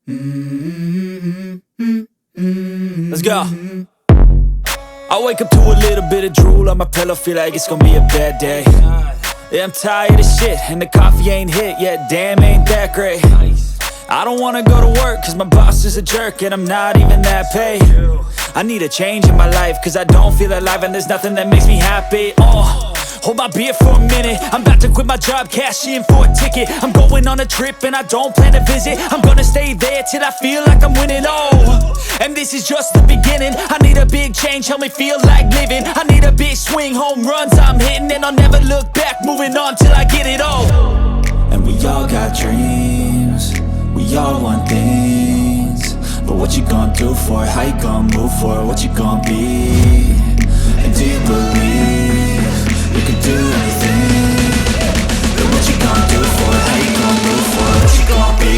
Let's go. I wake up to a little bit of drool on my pillow, feel like it's gonna be a bad day. Yeah, I'm tired of shit, and the coffee ain't hit yet, damn, ain't that great. I don't wanna go to work, cause my boss is a jerk, and I'm not even that paid. I need a change in my life, cause I don't feel alive, and there's nothing that makes me happy. Hold my beer for a minute, I'm about to quit my job, cash in for a ticket. I'm going on a trip and I don't plan to visit. I'm gonna stay there till I feel like I'm winning, and this is just the beginning. I need a big change, help me feel like living. I need a big swing, home runs I'm hitting, and I'll never look back, moving on till I get it all. And we all got dreams, we all want things, but what you gonna do for it? How you gonna move for it? What you gonna be? And do you believe you can do anything? But what you gonna do for it? How you gonna move for it? What you gonna be?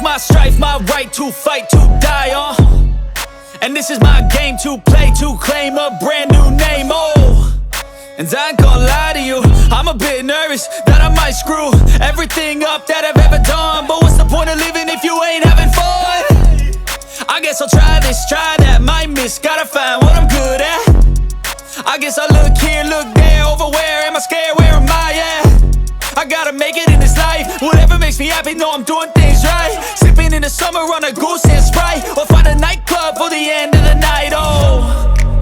My strife, my right to fight, to die on. And this is my game to play, to claim a brand new name, And I ain't gonna lie to you, I'm a bit nervous that I might screw everything up that I've ever done. But what's the point of living if you ain't having fun? I guess I'll try this, try that, might miss, gotta find what I'm good at. I guess I look here, look there, over where am I scared, where am I at? I gotta make it in this life, whatever makes me happy, know I'm doing things right. Sipping in the summer on a goose and Sprite, or find a nightclub for the end of the night,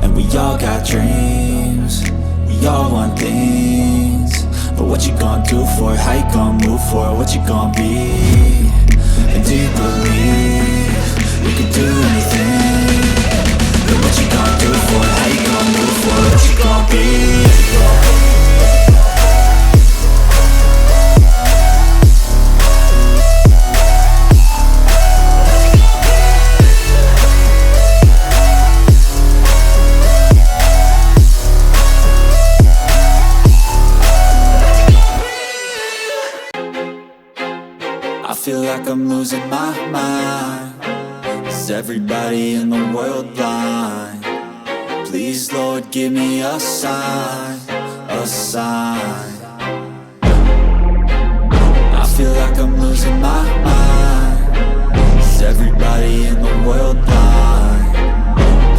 And we all got dreams, we all want things, but what you gonna do for it? How you gonna move for it? What you gonna be? And do you believe you can do anything? But what you gonna do for it? How you gonna move for it? What you gonna be? I feel like I'm losing my mind. Is everybody in the world blind? Please, Lord, give me a sign, a sign. I feel like I'm losing my mind. Is everybody in the world blind?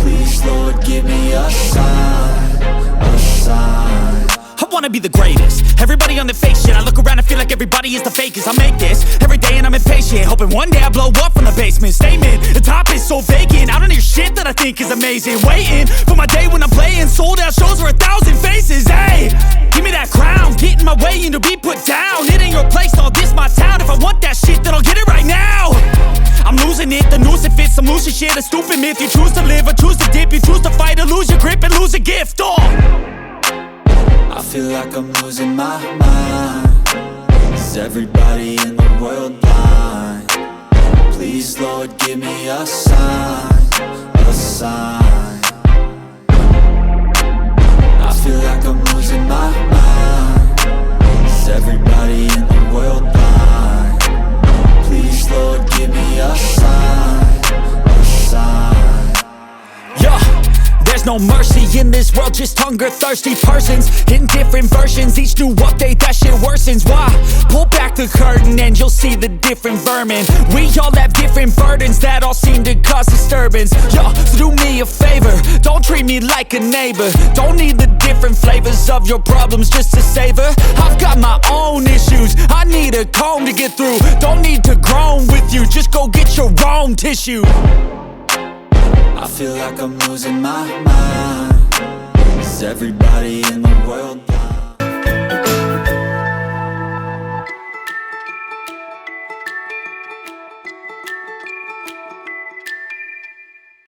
Please, Lord, give me a sign, a sign. I wanna be the greatest, everybody on the fake shit. I look around and feel like everybody is the fakest. I make this every day and I'm impatient, hoping one day I blow up from the basement. Statement, the top is so vacant, I don't hear shit that I think is amazing. Waiting for my day when I'm playing sold out shows for 1,000 faces. Hey, give me that crown, get in my way and to be put down. It ain't your place, all this my town. If I want that shit, then I'll get it right now. I'm losing it, the noose it fits, I'm losing shit. A stupid myth, you choose to live or choose to dip. You choose to fight or lose your grip and lose a gift, I feel like I'm losing my mind. Is everybody in the world blind? Please, Lord, give me a sign, a sign. I feel like I'm losing my mind. Is everybody in the world blind? Please, Lord, give me a sign, a sign. Yeah. There's no mercy in this world, just hunger-thirsty persons in different versions. Each new update, that shit worsens. Why? Pull back the curtain and you'll see the different vermin. We all have different burdens that all seem to cause disturbance. Yo, so do me a favor, don't treat me like a neighbor. Don't need the different flavors of your problems just to savor. I've got my own issues, I need a comb to get through. Don't need to groan with you, just go get your own tissue. I feel like I'm losing my mind. Is everybody in the world blind?